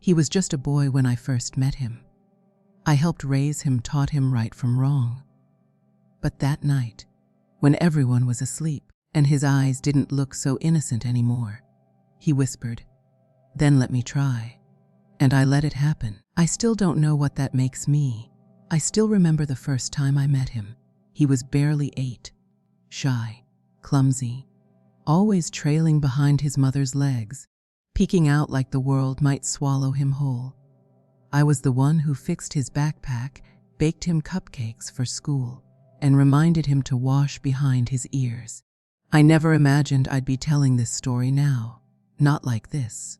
He was just a boy when I first met him. I helped raise him, taught him right from wrong. But that night, when everyone was asleep and his eyes didn't look so innocent anymore, he whispered, "Then let me try." And I let it happen. I still don't know what that makes me. I still remember the first time I met him. He was barely 8, shy, clumsy, always trailing behind his mother's legs, peeking out like the world might swallow him whole. I was the one who fixed his backpack, baked him cupcakes for school, and reminded him to wash behind his ears. I never imagined I'd be telling this story now. Not like this.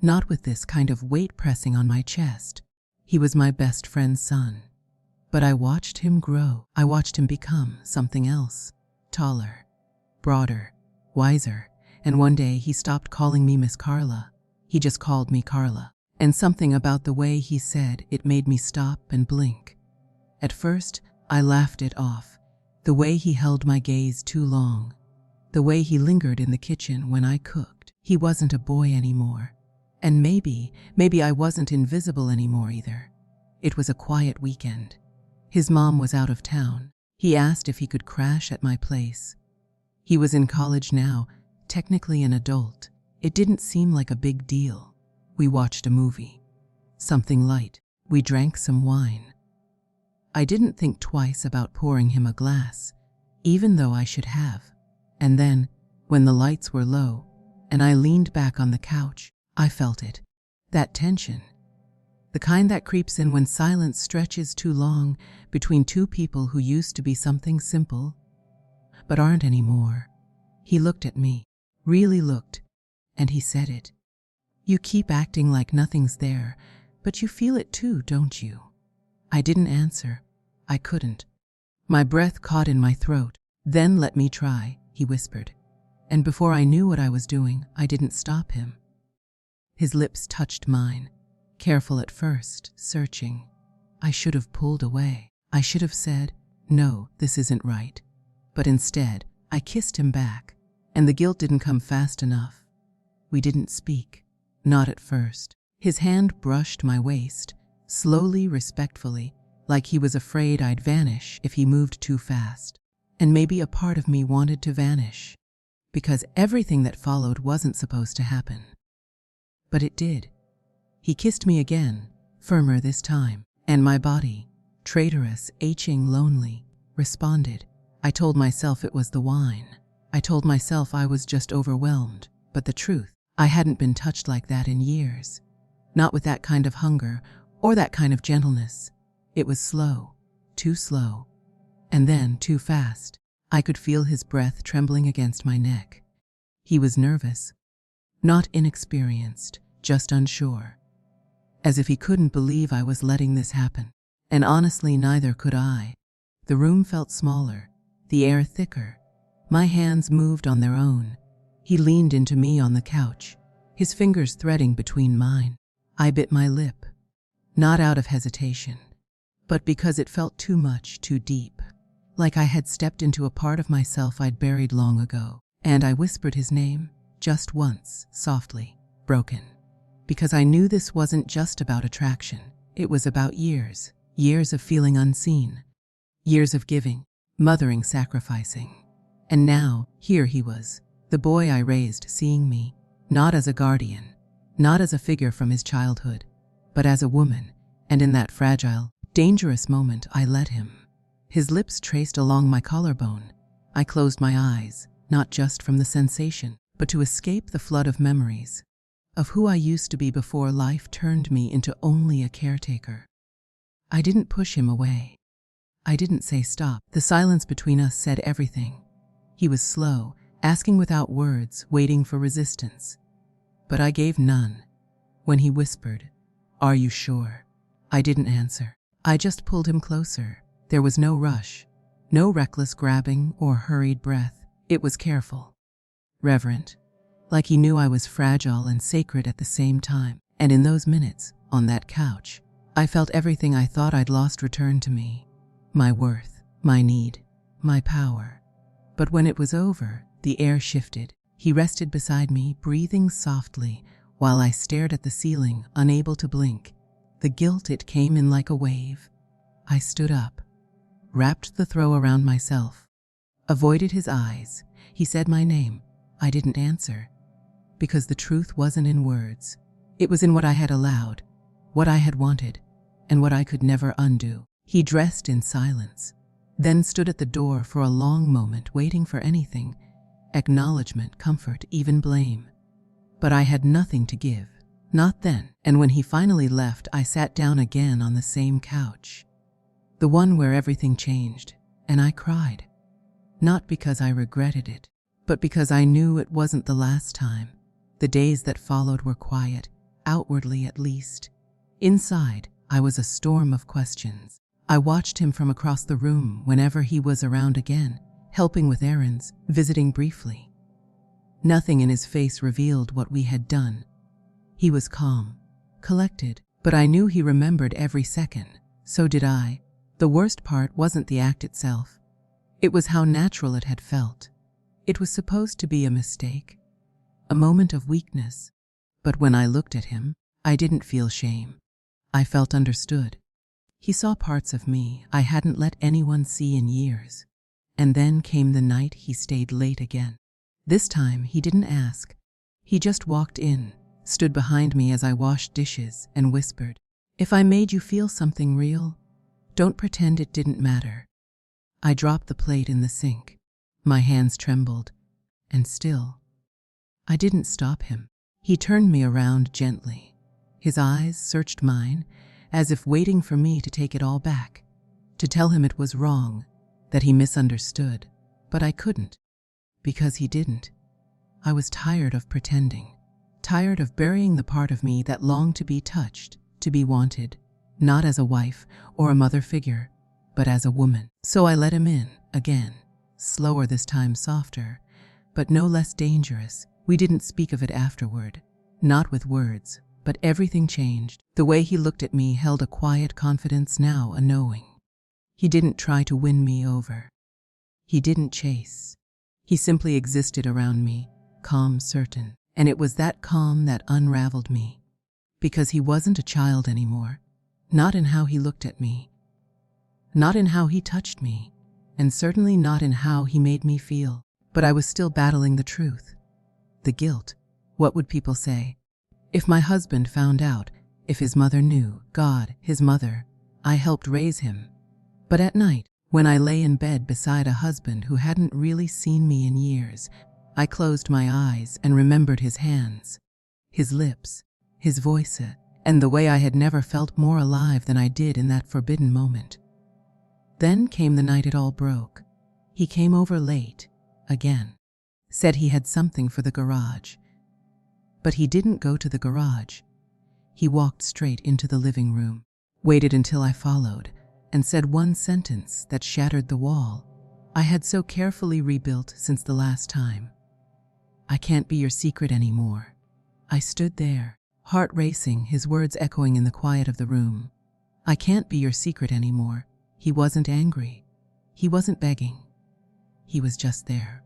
Not with this kind of weight pressing on my chest. He was my best friend's son. But I watched him grow. I watched him become something else. Taller, broader, wiser. And one day he stopped calling me Miss Carla. He just called me Carla. And something about the way he said it made me stop and blink. At first, I laughed it off. The way he held my gaze too long. The way he lingered in the kitchen when I cooked. He wasn't a boy anymore. And maybe I wasn't invisible anymore either. It was a quiet weekend. His mom was out of town. He asked if he could crash at my place. He was in college now, technically an adult. It didn't seem like a big deal. We watched a movie. Something light. We drank some wine. I didn't think twice about pouring him a glass, even though I should have. And then, when the lights were low, and I leaned back on the couch, I felt it. That tension. The kind that creeps in when silence stretches too long between two people who used to be something simple, but aren't anymore. He looked at me, really looked, and he said it. "You keep acting like nothing's there, but you feel it too, don't you?" I didn't answer. I couldn't. My breath caught in my throat. "Then let me try," he whispered. And before I knew what I was doing, I didn't stop him. His lips touched mine, careful at first, searching. I should have pulled away. I should have said, "No, this isn't right." But instead, I kissed him back, and the guilt didn't come fast enough. We didn't speak, not at first. His hand brushed my waist, slowly, respectfully, like he was afraid I'd vanish if he moved too fast. And maybe a part of me wanted to vanish, because everything that followed wasn't supposed to happen. But it did. He kissed me again, firmer this time, and my body, traitorous, aching, lonely, responded. I told myself it was the wine. I told myself I was just overwhelmed, but the truth, I hadn't been touched like that in years. Not with that kind of hunger or that kind of gentleness. It was slow, too slow, and then too fast. I could feel his breath trembling against my neck. He was nervous, not inexperienced, just unsure. As if he couldn't believe I was letting this happen. And honestly, neither could I. The room felt smaller, the air thicker. My hands moved on their own. He leaned into me on the couch, his fingers threading between mine. I bit my lip, not out of hesitation, but because it felt too much, too deep. Like I had stepped into a part of myself I'd buried long ago. And I whispered his name, just once, softly, broken. Because I knew this wasn't just about attraction. It was about years. Years of feeling unseen. Years of giving, mothering, sacrificing. And now, here he was, the boy I raised, seeing me, not as a guardian, not as a figure from his childhood, but as a woman. And in that fragile, dangerous moment, I let him. His lips traced along my collarbone. I closed my eyes, not just from the sensation, but to escape the flood of memories of who I used to be before life turned me into only a caretaker. I didn't push him away. I didn't say stop. The silence between us said everything. He was slow, asking without words, waiting for resistance. But I gave none. When he whispered, "Are you sure?" I didn't answer. I just pulled him closer. There was no rush, no reckless grabbing or hurried breath. It was careful, reverent, like he knew I was fragile and sacred at the same time. And in those minutes, on that couch, I felt everything I thought I'd lost return to me. My worth, my need, my power. But when it was over, the air shifted. He rested beside me, breathing softly, while I stared at the ceiling, unable to blink. The guilt, it came in like a wave. I stood up, wrapped the throw around myself, avoided his eyes. He said my name. I didn't answer, because the truth wasn't in words. It was in what I had allowed, what I had wanted, and what I could never undo. He dressed in silence, then stood at the door for a long moment, waiting for anything, acknowledgement, comfort, even blame. But I had nothing to give, not then. And when he finally left, I sat down again on the same couch, the one where everything changed, and I cried. Not because I regretted it, but because I knew it wasn't the last time. The days that followed were quiet, outwardly at least. Inside, I was a storm of questions. I watched him from across the room whenever he was around again, helping with errands, visiting briefly. Nothing in his face revealed what we had done. He was calm, collected, but I knew he remembered every second. So did I. The worst part wasn't the act itself. It was how natural it had felt. It was supposed to be a mistake, a moment of weakness. But when I looked at him, I didn't feel shame. I felt understood. He saw parts of me I hadn't let anyone see in years. And then came the night he stayed late again. This time he didn't ask. He just walked in, stood behind me as I washed dishes, and whispered, "If I made you feel something real, don't pretend it didn't matter." I dropped the plate in the sink. My hands trembled, and still, I didn't stop him. He turned me around gently. His eyes searched mine, as if waiting for me to take it all back, to tell him it was wrong, that he misunderstood. But I couldn't, because he didn't. I was tired of pretending, tired of burying the part of me that longed to be touched, to be wanted, not as a wife or a mother figure, but as a woman. So I let him in, again, slower this time, softer, but no less dangerous. We didn't speak of it afterward, not with words, but everything changed. The way he looked at me held a quiet confidence, now a knowing. He didn't try to win me over. He didn't chase. He simply existed around me, calm, certain. And it was that calm that unraveled me, because he wasn't a child anymore, not in how he looked at me, not in how he touched me, and certainly not in how he made me feel. But I was still battling the truth, the guilt. What would people say? If my husband found out, if his mother knew, God, his mother, I helped raise him. But at night, when I lay in bed beside a husband who hadn't really seen me in years, I closed my eyes and remembered his hands, his lips, his voice, and the way I had never felt more alive than I did in that forbidden moment. Then came the night it all broke. He came over late, again, said he had something for the garage. But he didn't go to the garage. He walked straight into the living room, waited until I followed, and said one sentence that shattered the wall I had so carefully rebuilt since the last time. "I can't be your secret anymore." I stood there, heart racing, his words echoing in the quiet of the room. I can't be your secret anymore. He wasn't angry. He wasn't begging. He was just there,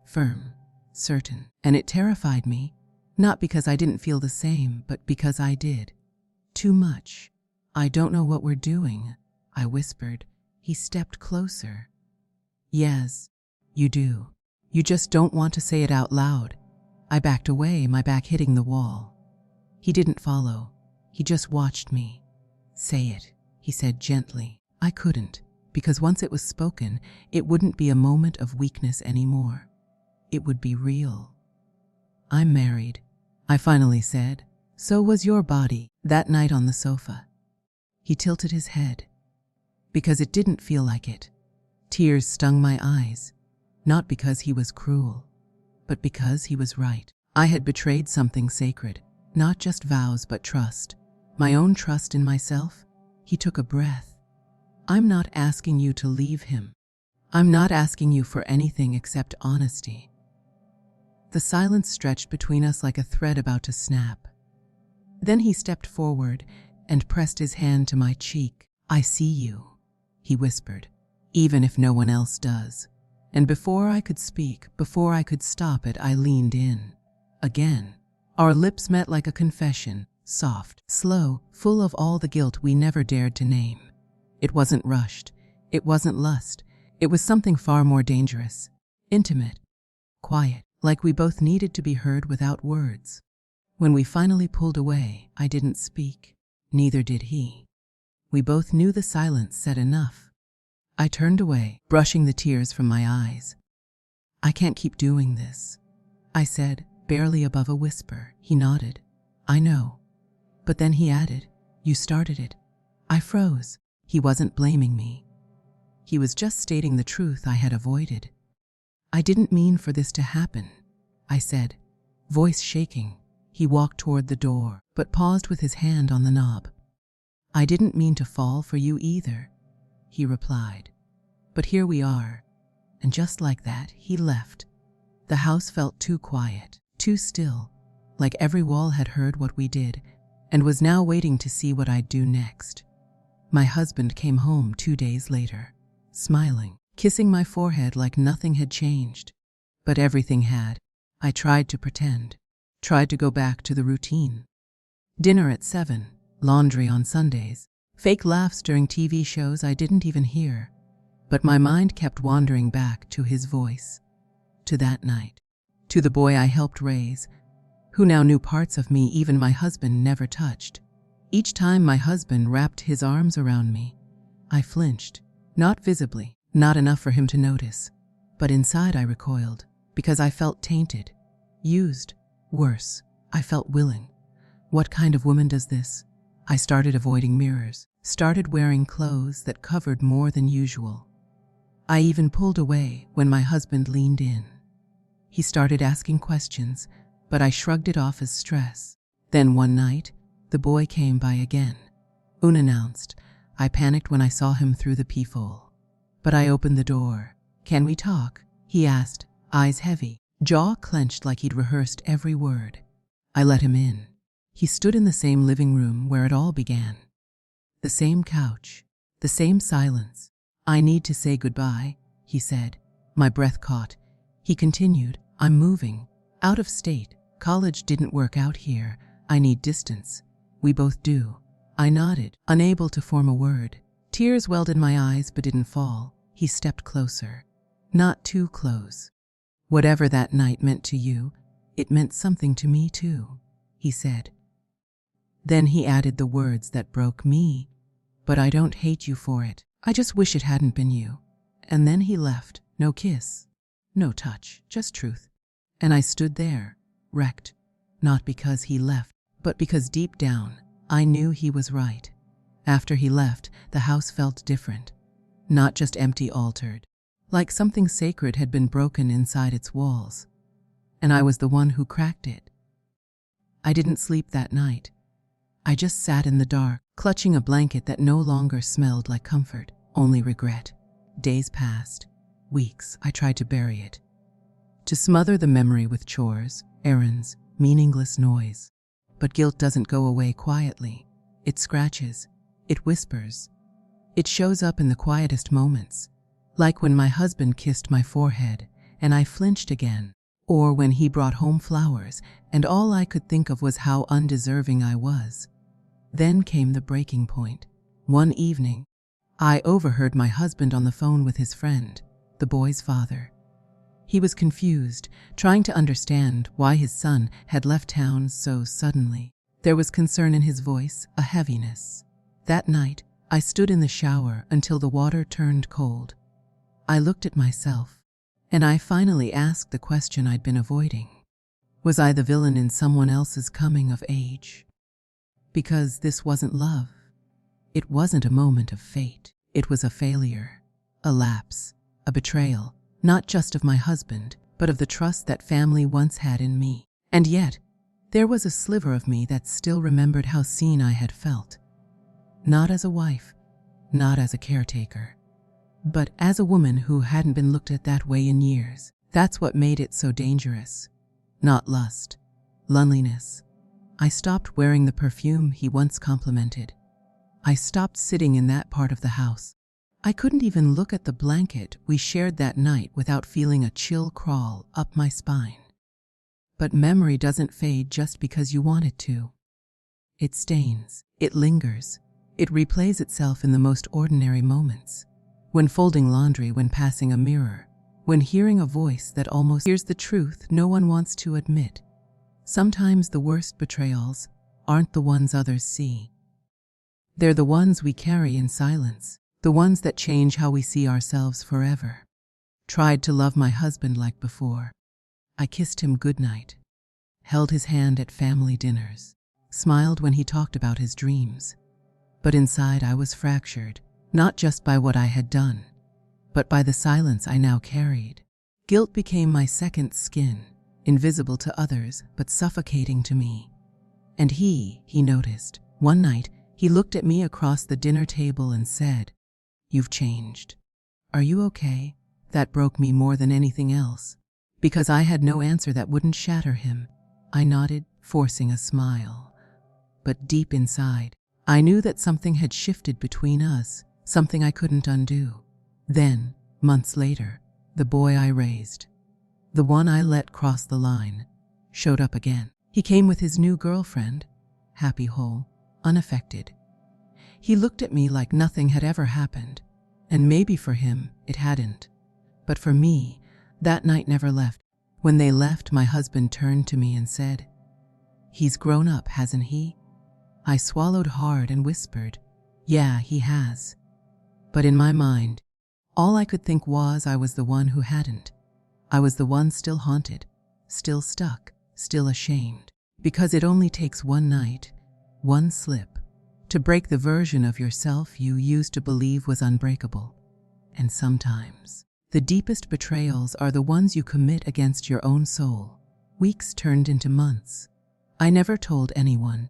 firm, certain. And it terrified me, not because I didn't feel the same, but because I did. Too much. "I don't know what we're doing," I whispered. He stepped closer. "Yes, you do. You just don't want to say it out loud." I backed away, my back hitting the wall. He didn't follow. He just watched me. "Say it," he said gently. I couldn't, because once it was spoken, it wouldn't be a moment of weakness anymore. It would be real. "I'm married," I finally said. "So was your body that night on the sofa." He tilted his head, because it didn't feel like it. Tears stung my eyes, not because he was cruel, but because he was right. I had betrayed something sacred, not just vows but trust, my own trust in myself. He took a breath. "I'm not asking you to leave him. I'm not asking you for anything except honesty." The silence stretched between us like a thread about to snap. Then he stepped forward and pressed his hand to my cheek. "I see you," he whispered, "even if no one else does." And before I could speak, before I could stop it, I leaned in. Again, Our lips met like a confession, soft, slow, full of all the guilt we never dared to name. It wasn't rushed. It wasn't lust. It was something far more dangerous, intimate, quiet, like we both needed to be heard without words. When we finally pulled away, I didn't speak. Neither did he. We both knew the silence said enough. I turned away, brushing the tears from my eyes. "I can't keep doing this," I said, barely above a whisper. He nodded. "I know." But then he added, "You started it." I froze. He wasn't blaming me. He was just stating the truth I had avoided. "I didn't mean for this to happen," I said, voice shaking. He walked toward the door, but paused with his hand on the knob. "I didn't mean to fall for you either," he replied. "But here we are." And just like that, he left. The house felt too quiet, too still, like every wall had heard what we did and was now waiting to see what I'd do next. My husband came home 2 days later, smiling, kissing my forehead like nothing had changed. But everything had. I tried to pretend, tried to go back to the routine. Dinner at 7, laundry on Sundays, fake laughs during TV shows I didn't even hear. But my mind kept wandering back to his voice, to that night, to the boy I helped raise, who now knew parts of me even my husband never touched. Each time my husband wrapped his arms around me, I flinched, not visibly, not enough for him to notice. But inside I recoiled, because I felt tainted, used. Worse, I felt willing. What kind of woman does this? I started avoiding mirrors, started wearing clothes that covered more than usual. I even pulled away when my husband leaned in. He started asking questions, but I shrugged it off as stress. Then one night, the boy came by again, unannounced. I panicked when I saw him through the peephole. But I opened the door. "Can we talk?" he asked, eyes heavy, jaw clenched like he'd rehearsed every word. I let him in. He stood in the same living room where it all began. The same couch, the same silence. "I need to say goodbye," he said. My breath caught. He continued, "I'm moving. Out of state. College didn't work out here. I need distance." "We both do." I nodded, unable to form a word. Tears welled in my eyes but didn't fall. He stepped closer. "Not too close. Whatever that night meant to you, it meant something to me too," he said. Then he added the words that broke me. "But I don't hate you for it. I just wish it hadn't been you." And then he left. No kiss, no touch, just truth. And I stood there, wrecked, not because he left, but because deep down, I knew he was right. After he left, the house felt different. Not just empty, altered. Like something sacred had been broken inside its walls. And I was the one who cracked it. I didn't sleep that night. I just sat in the dark, clutching a blanket that no longer smelled like comfort, only regret. Days passed. Weeks. I tried to bury it. To smother the memory with chores, errands, meaningless noise. But guilt doesn't go away quietly. It scratches. It whispers. It shows up in the quietest moments. Like when my husband kissed my forehead and I flinched again. Or when he brought home flowers and all I could think of was how undeserving I was. Then came the breaking point. One evening, I overheard my husband on the phone with his friend, the boy's father. He was confused, trying to understand why his son had left town so suddenly. There was concern in his voice, a heaviness. That night, I stood in the shower until the water turned cold. I looked at myself, and I finally asked the question I'd been avoiding. Was I the villain in someone else's coming of age? Because this wasn't love. It wasn't a moment of fate. It was a failure, a lapse, a betrayal, not just of my husband, but of the trust that family once had in me. And yet, there was a sliver of me that still remembered how seen I had felt. Not as a wife, not as a caretaker, but as a woman who hadn't been looked at that way in years. That's what made it so dangerous. Not lust, loneliness. I stopped wearing the perfume he once complimented. I stopped sitting in that part of the house. I couldn't even look at the blanket we shared that night without feeling a chill crawl up my spine. But memory doesn't fade just because you want it to. It stains, it lingers, it replays itself in the most ordinary moments. When folding laundry, when passing a mirror, when hearing a voice that almost hears the truth no one wants to admit. Sometimes the worst betrayals aren't the ones others see. They're the ones we carry in silence, the ones that change how we see ourselves forever. Tried to love my husband like before. I kissed him goodnight, held his hand at family dinners, smiled when he talked about his dreams. But inside I was fractured, not just by what I had done, but by the silence I now carried. Guilt became my second skin, invisible to others but suffocating to me. And he noticed. One night, he looked at me across the dinner table and said, "You've changed. Are you okay?" That broke me more than anything else. Because I had no answer that wouldn't shatter him, I nodded, forcing a smile. But deep inside, I knew that something had shifted between us, something I couldn't undo. Then, months later, the boy I raised, the one I let cross the line, showed up again. He came with his new girlfriend, happy, whole, unaffected. He looked at me like nothing had ever happened, and maybe for him it hadn't. But for me, that night never left. When they left, my husband turned to me and said, "He's grown up, hasn't he?" I swallowed hard and whispered, "Yeah, he has." But in my mind, all I could think was I was the one who hadn't. I was the one still haunted, still stuck, still ashamed. Because it only takes one night, one slip, to break the version of yourself you used to believe was unbreakable. And sometimes, the deepest betrayals are the ones you commit against your own soul. Weeks turned into months. I never told anyone,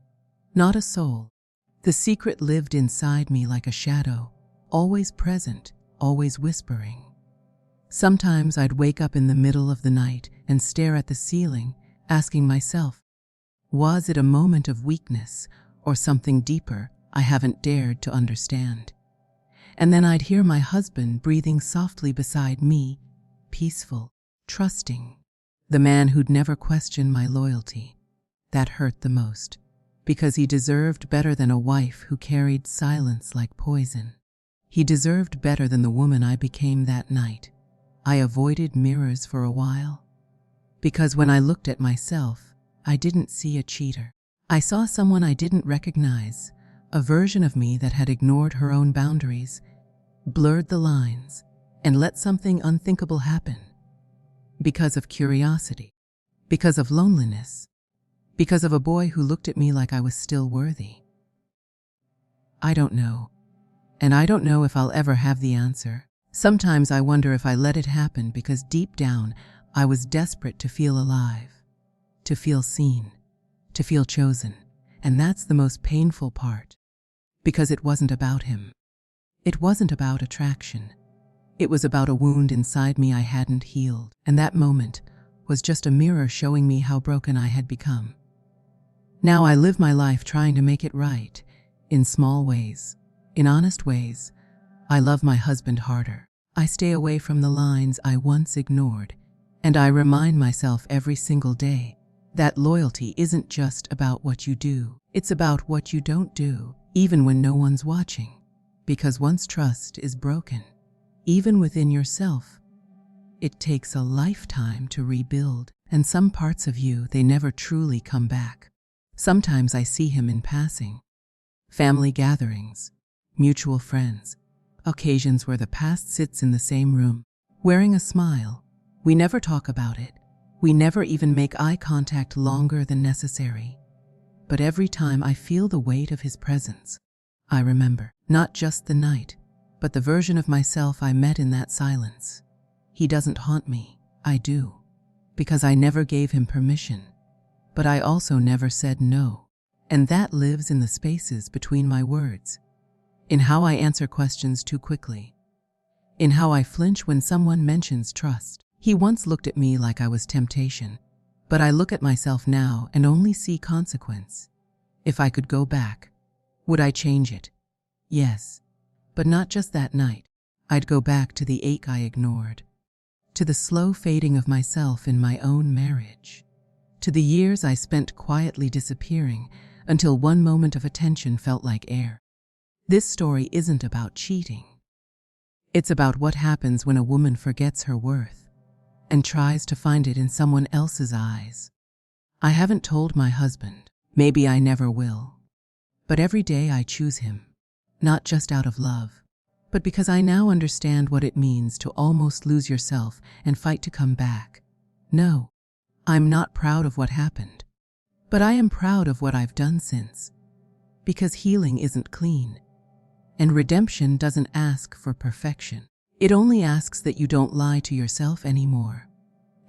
not a soul. The secret lived inside me like a shadow, always present, always whispering. Sometimes I'd wake up in the middle of the night and stare at the ceiling, asking myself, was it a moment of weakness or something deeper I haven't dared to understand? And then I'd hear my husband breathing softly beside me, peaceful, trusting. The man who'd never questioned my loyalty. That hurt the most, because he deserved better than a wife who carried silence like poison. He deserved better than the woman I became that night. I avoided mirrors for a while, because when I looked at myself, I didn't see a cheater. I saw someone I didn't recognize, a version of me that had ignored her own boundaries, blurred the lines, and let something unthinkable happen. Because of curiosity, because of loneliness, because of a boy who looked at me like I was still worthy. I don't know, and I don't know if I'll ever have the answer. Sometimes I wonder if I let it happen because deep down I was desperate to feel alive, to feel seen, to feel chosen. And that's the most painful part, because it wasn't about him. It wasn't about attraction. It was about a wound inside me I hadn't healed, and that moment was just a mirror showing me how broken I had become. Now I live my life trying to make it right, in small ways, in honest ways. I love my husband harder. I stay away from the lines I once ignored, and I remind myself every single day that loyalty isn't just about what you do. It's about what you don't do, even when no one's watching. Because once trust is broken, even within yourself, it takes a lifetime to rebuild. And some parts of you, they never truly come back. Sometimes I see him in passing. Family gatherings, mutual friends, occasions where the past sits in the same room, wearing a smile. We never talk about it. We never even make eye contact longer than necessary. But every time I feel the weight of his presence, I remember not just the night, but the version of myself I met in that silence. He doesn't haunt me, I do, because I never gave him permission, but I also never said no. And that lives in the spaces between my words, in how I answer questions too quickly, in how I flinch when someone mentions trust. He once looked at me like I was temptation, but I look at myself now and only see consequence. If I could go back, would I change it? Yes, but not just that night. I'd go back to the ache I ignored, to the slow fading of myself in my own marriage, to the years I spent quietly disappearing until one moment of attention felt like air. This story isn't about cheating. It's about what happens when a woman forgets her worth and tries to find it in someone else's eyes. I haven't told my husband. Maybe I never will. But every day I choose him, not just out of love, but because I now understand what it means to almost lose yourself and fight to come back. No, I'm not proud of what happened, but I am proud of what I've done since. Because healing isn't clean, and redemption doesn't ask for perfection. It only asks that you don't lie to yourself anymore.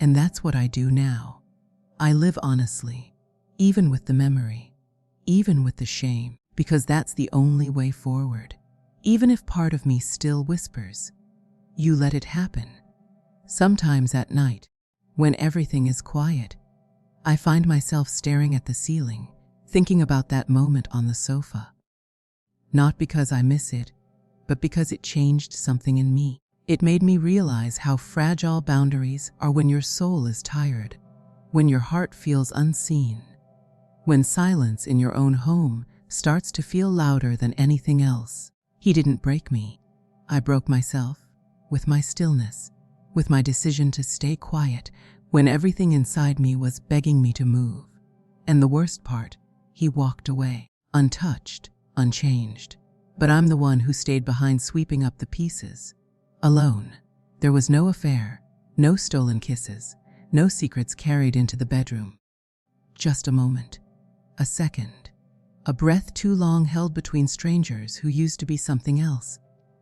And that's what I do now. I live honestly, even with the memory, even with the shame, because that's the only way forward. Even if part of me still whispers, "You let it happen." Sometimes at night, when everything is quiet, I find myself staring at the ceiling, thinking about that moment on the sofa. Not because I miss it, but because it changed something in me. It made me realize how fragile boundaries are when your soul is tired, when your heart feels unseen, when silence in your own home starts to feel louder than anything else. He didn't break me. I broke myself, with my stillness, with my decision to stay quiet when everything inside me was begging me to move. And the worst part, he walked away, untouched, unchanged. But I'm the one who stayed behind, sweeping up the pieces, alone. There was no affair, no stolen kisses, no secrets carried into the bedroom. Just a moment, a second, a breath too long held between strangers who used to be something else.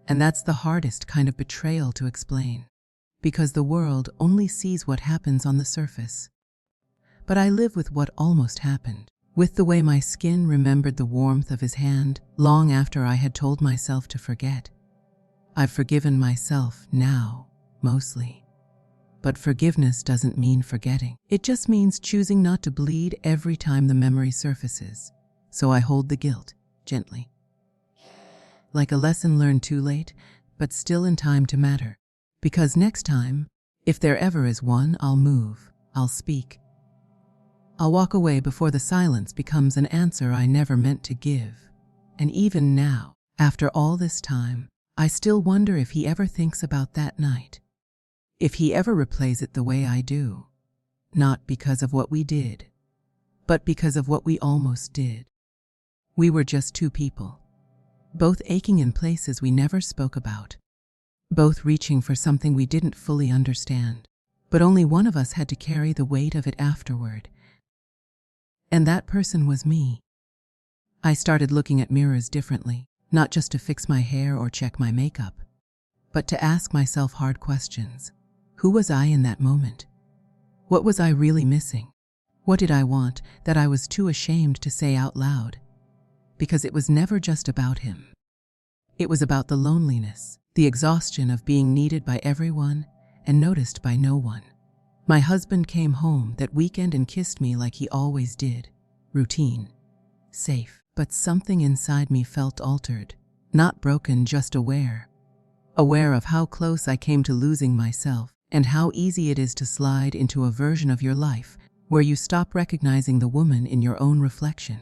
And that's the hardest kind of betrayal to explain, because the world only sees what happens on the surface. But I live with what almost happened, with the way my skin remembered the warmth of his hand long after I had told myself to forget. I've forgiven myself now, mostly. But forgiveness doesn't mean forgetting. It just means choosing not to bleed every time the memory surfaces. So I hold the guilt, gently. Like a lesson learned too late, but still in time to matter. Because next time, if there ever is one, I'll move, I'll speak. I'll walk away before the silence becomes an answer I never meant to give. And even now, after all this time, I still wonder if he ever thinks about that night. If he ever replays it the way I do. Not because of what we did, but because of what we almost did. We were just two people, both aching in places we never spoke about, both reaching for something we didn't fully understand, but only one of us had to carry the weight of it afterward. And that person was me. I started looking at mirrors differently, not just to fix my hair or check my makeup, but to ask myself hard questions. Who was I in that moment? What was I really missing? What did I want that I was too ashamed to say out loud? Because it was never just about him. It was about the loneliness, the exhaustion of being needed by everyone and noticed by no one. My husband came home that weekend and kissed me like he always did. Routine. Safe. But something inside me felt altered. Not broken, just aware. Aware of how close I came to losing myself and how easy it is to slide into a version of your life where you stop recognizing the woman in your own reflection.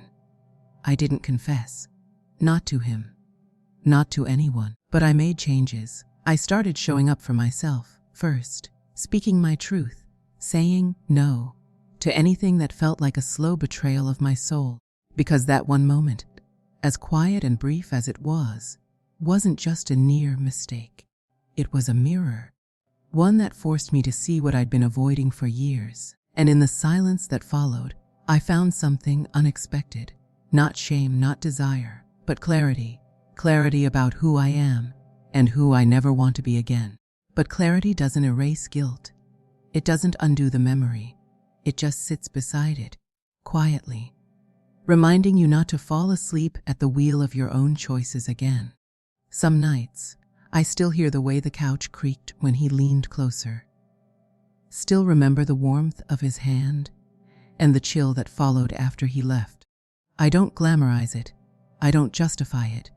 I didn't confess. Not to him. Not to anyone. But I made changes. I started showing up for myself first, speaking my truth, saying no to anything that felt like a slow betrayal of my soul. Because that one moment, as quiet and brief as it was, wasn't just a near mistake. It was a mirror. One that forced me to see what I'd been avoiding for years. And in the silence that followed, I found something unexpected. Not shame, not desire, but clarity. Clarity about who I am and who I never want to be again. But clarity doesn't erase guilt. It doesn't undo the memory. It just sits beside it, quietly, reminding you not to fall asleep at the wheel of your own choices again. Some nights, I still hear the way the couch creaked when he leaned closer. Still remember the warmth of his hand and the chill that followed after he left. I don't glamorize it. I don't justify it.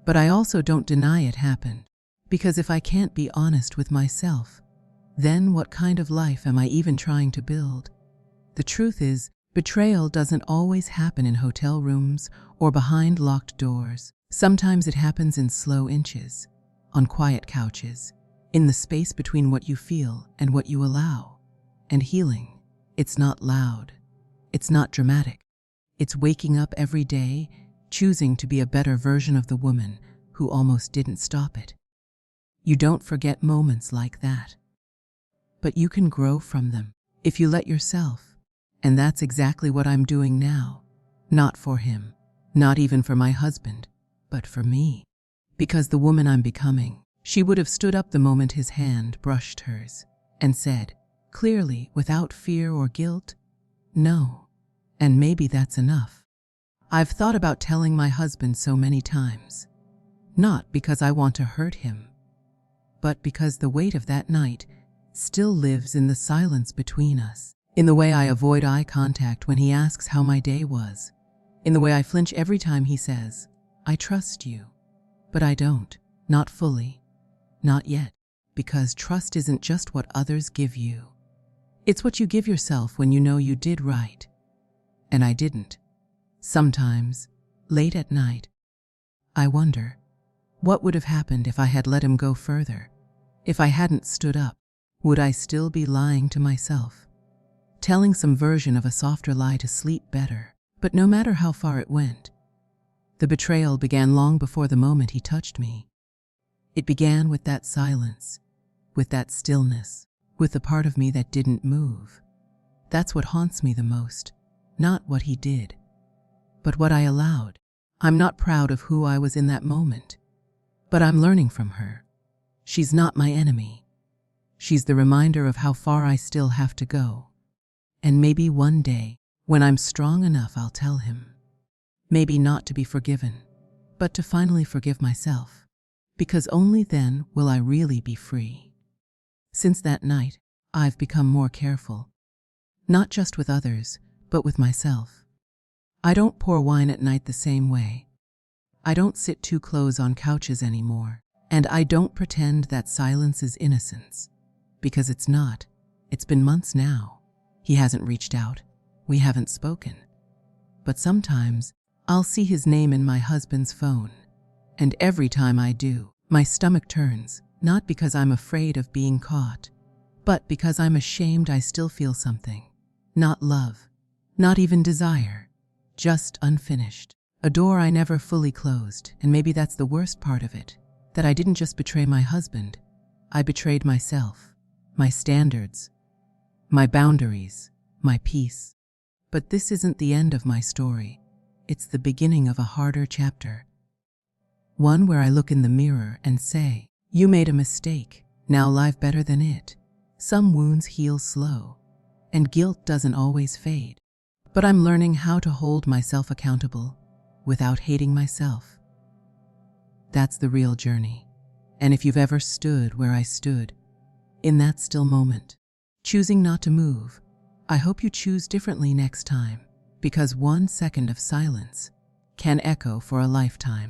But I also don't deny it happened. Because if I can't be honest with myself, then what kind of life am I even trying to build? The truth is, betrayal doesn't always happen in hotel rooms or behind locked doors. Sometimes it happens in slow inches, on quiet couches, in the space between what you feel and what you allow. And healing, it's not loud. It's not dramatic. It's waking up every day, choosing to be a better version of the woman who almost didn't stop it. You don't forget moments like that. But you can grow from them if you let yourself. And that's exactly what I'm doing now. Not for him, not even for my husband, but for me. Because the woman I'm becoming, she would have stood up the moment his hand brushed hers and said, clearly, without fear or guilt, no. And maybe that's enough. I've thought about telling my husband so many times. Not because I want to hurt him, but because the weight of that night still lives in the silence between us. In the way I avoid eye contact when he asks how my day was. In the way I flinch every time he says, I trust you. But I don't. Not fully. Not yet. Because trust isn't just what others give you. It's what you give yourself when you know you did right. And I didn't. Sometimes, late at night, I wonder, what would have happened if I had let him go further? If I hadn't stood up, would I still be lying to myself? Telling some version of a softer lie to sleep better? But no matter how far it went, the betrayal began long before the moment he touched me. It began with that silence, with that stillness, with the part of me that didn't move. That's what haunts me the most, not what he did, but what I allowed. I'm not proud of who I was in that moment, but I'm learning from her. She's not my enemy. She's the reminder of how far I still have to go. And maybe one day, when I'm strong enough, I'll tell him. Maybe not to be forgiven, but to finally forgive myself. Because only then will I really be free. Since that night, I've become more careful. Not just with others, but with myself. I don't pour wine at night the same way. I don't sit too close on couches anymore. And I don't pretend that silence is innocence. Because it's not. It's been months now. He hasn't reached out. We haven't spoken. But sometimes, I'll see his name in my husband's phone. And every time I do, my stomach turns, not because I'm afraid of being caught, but because I'm ashamed I still feel something. Not love, not even desire, just unfinished. A door I never fully closed, and maybe that's the worst part of it, that I didn't just betray my husband, I betrayed myself, my standards, my boundaries, my peace. But this isn't the end of my story. It's the beginning of a harder chapter. One where I look in the mirror and say, you made a mistake, now live better than it. Some wounds heal slow, and guilt doesn't always fade. But I'm learning how to hold myself accountable without hating myself. That's the real journey. And if you've ever stood where I stood, in that still moment, choosing not to move, I hope you choose differently next time, because 1 second of silence can echo for a lifetime.